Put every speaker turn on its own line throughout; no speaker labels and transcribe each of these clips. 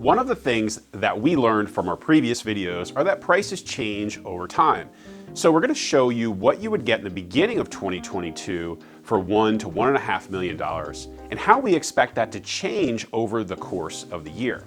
One of the things that we learned from our previous videos are that prices change over time. So we're going to show you what you would get in the beginning of 2022 for $1 to $1.5 million and how we expect that to change over the course of the year.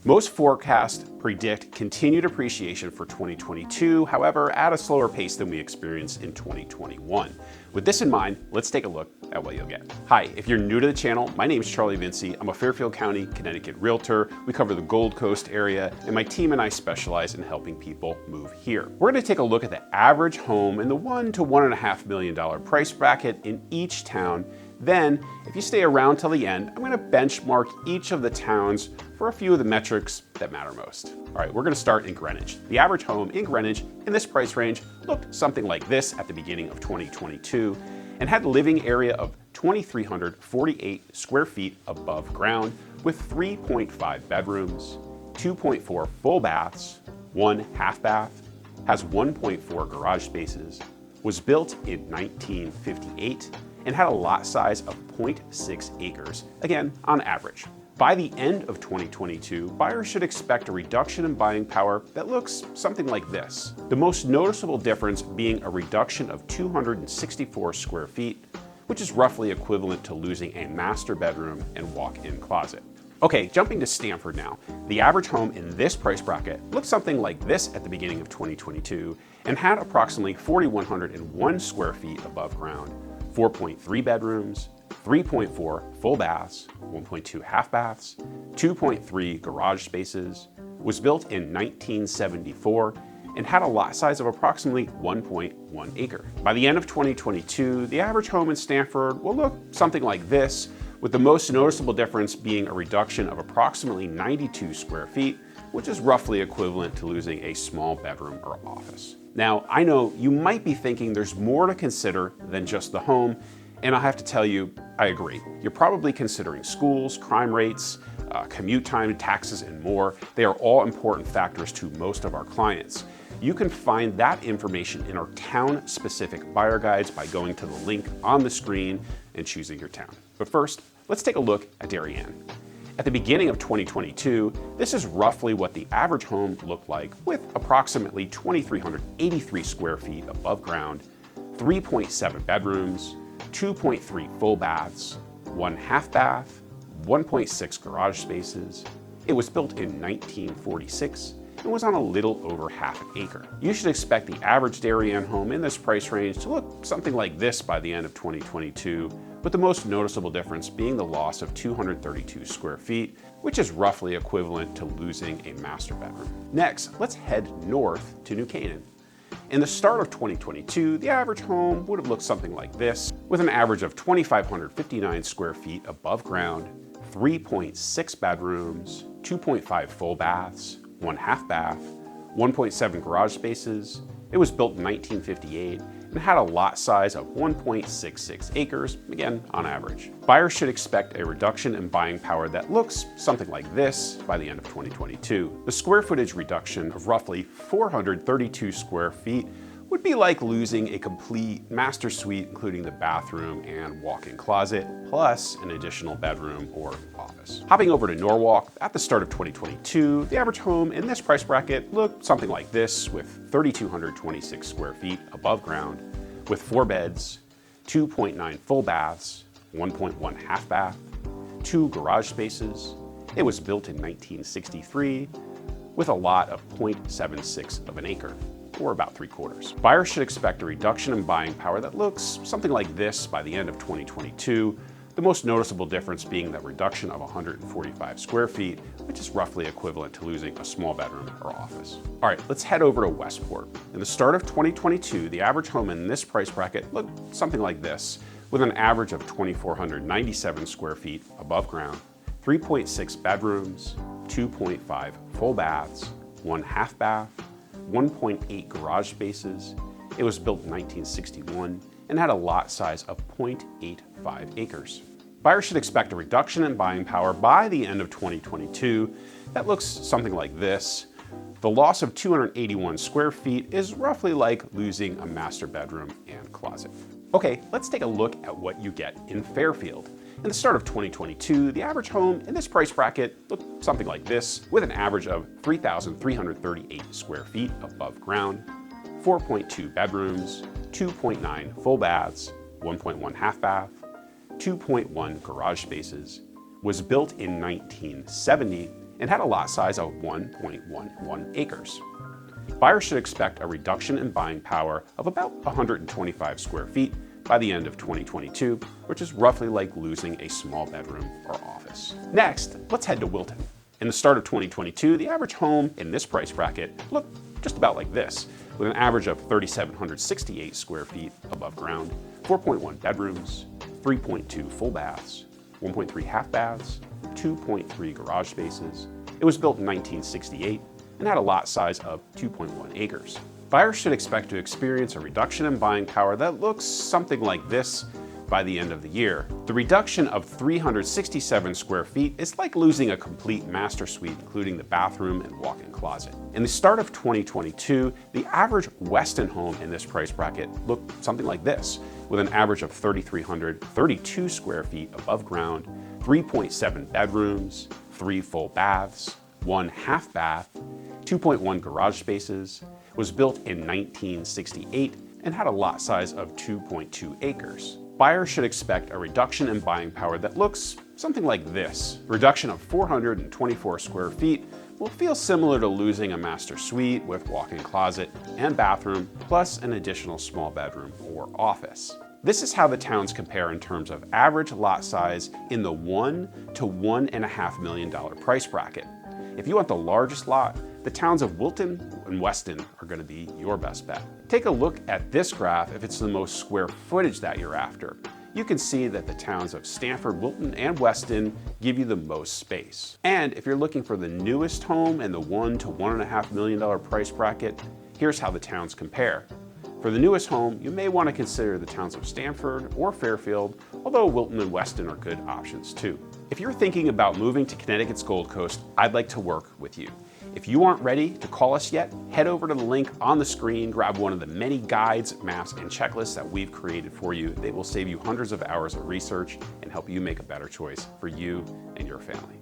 Most forecasts predict continued appreciation for 2022, however, at a slower pace than we experienced in 2021. With this in mind, let's take a look at what you'll get. Hi, if you're new to the channel, my name is Charlie Vinci. I'm a Fairfield County, Connecticut Realtor. We cover the Gold Coast area, and my team and I specialize in helping people move here. We're going to take a look at the average home in the $1 to $1.5 million price bracket in each town. Then, if you stay around till the end, I'm going to benchmark each of the towns for a few of the metrics that matter most. All right, we're going to start in Greenwich. The average home in Greenwich in this price range looked something like this at the beginning of 2022 and had a living area of 2,348 square feet above ground with 3.5 bedrooms, 2.4 full baths, 1 half bath, has 1.4 garage spaces, was built in 1958, and had a lot size of 0.6 acres, again, on average. By the end of 2022, buyers should expect a reduction in buying power that looks something like this. The most noticeable difference being a reduction of 264 square feet, which is roughly equivalent to losing a master bedroom and walk-in closet. Okay, jumping to Stamford now. The average home in this price bracket looked something like this at the beginning of 2022 and had approximately 4,101 square feet above ground, 4.3 bedrooms, 3.4 full baths, 1.2 half baths, 2.3 garage spaces, was built in 1974, and had a lot size of approximately 1.1 acre. By the end of 2022, the average home in Stamford will look something like this, with the most noticeable difference being a reduction of approximately 92 square feet, which is roughly equivalent to losing a small bedroom or office. Now, I know you might be thinking there's more to consider than just the home, and I have to tell you, I agree. You're probably considering schools, crime rates, commute time, taxes, and more. They are all important factors to most of our clients. You can find that information in our town-specific buyer guides by going to the link on the screen and choosing your town. But first, let's take a look at Darien. At the beginning of 2022, this is roughly what the average home looked like, with approximately 2,383 square feet above ground, 3.7 bedrooms, 2.3 full baths, 1 half bath, 1.6 garage spaces. It was built in 1946 and was on a little over half an acre. You should expect the average Darien home in this price range to look something like this by the end of 2022, with the most noticeable difference being the loss of 232 square feet, which is roughly equivalent to losing a master bedroom. Next, let's head north to New Canaan. In the start of 2022, the average home would have looked something like this, with an average of 2,559 square feet above ground, 3.6 bedrooms, 2.5 full baths, 1 half bath, 1.7 garage spaces. It was built in 1958 and had a lot size of 1.66 acres, again, on average. Buyers should expect a reduction in buying power that looks something like this by the end of 2022. The square footage reduction of roughly 432 square feet would be like losing a complete master suite, including the bathroom and walk-in closet, plus an additional bedroom or office. Hopping over to Norwalk, at the start of 2022, the average home in this price bracket looked something like this, with 3,226 square feet above ground, with 4 beds, 2.9 full baths, 1.1 half bath, 2 garage spaces. It was built in 1963 with a lot of 0.76 of an acre, or about 3/4. Buyers should expect a reduction in buying power that looks something like this by the end of 2022, the most noticeable difference being that reduction of 145 square feet, which is roughly equivalent to losing a small bedroom or office. All right, let's head over to Westport. In the start of 2022, the average home in this price bracket looked something like this, with an average of 2,497 square feet above ground, 3.6 bedrooms, 2.5 full baths, 1 half bath, 1.8 garage spaces. It was built in 1961 and had a lot size of 0.85 acres. Buyers should expect a reduction in buying power by the end of 2022 that looks something like this. The loss of 281 square feet is roughly like losing a master bedroom and closet. Okay, let's take a look at what you get in Fairfield. In the start of 2022, the average home in this price bracket looked something like this, with an average of 3,338 square feet above ground, 4.2 bedrooms, 2.9 full baths, 1.1 half bath, 2.1 garage spaces, was built in 1970, and had a lot size of 1.11 acres. Buyers should expect a reduction in buying power of about 125 square feet by the end of 2022, which is roughly like losing a small bedroom or office. Next, let's head to Wilton. In the start of 2022, the average home in this price bracket looked just about like this, with an average of 3,768 square feet above ground, 4.1 bedrooms, 3.2 full baths, 1.3 half baths, 2.3 garage spaces. It was built in 1968 and had a lot size of 2.1 acres. Buyers should expect to experience a reduction in buying power that looks something like this by the end of the year. The reduction of 367 square feet is like losing a complete master suite, including the bathroom and walk-in closet. In the start of 2022, the average Weston home in this price bracket looked something like this, with an average of 3,332 square feet above ground, 3.7 bedrooms, 3 full baths, 1 half bath, 2.1 garage spaces, was built in 1968, and had a lot size of 2.2 acres. Buyers should expect a reduction in buying power that looks something like this. A reduction of 424 square feet will feel similar to losing a master suite with walk-in closet and bathroom, plus an additional small bedroom or office. This is how the towns compare in terms of average lot size in the $1 to $1.5 million price bracket. If you want the largest lot, the towns of Wilton and Weston are going to be your best bet. Take a look at this graph if it's the most square footage that you're after. You can see that the towns of Stamford, Wilton, and Weston give you the most space. And if you're looking for the newest home in the $1 to $1.5 million price bracket, here's how the towns compare. For the newest home, you may want to consider the towns of Stamford or Fairfield, although Wilton and Weston are good options too. If you're thinking about moving to Connecticut's Gold Coast, I'd like to work with you. If you aren't ready to call us yet, head over to the link on the screen, grab one of the many guides, maps, and checklists that we've created for you. They will save you hundreds of hours of research and help you make a better choice for you and your family.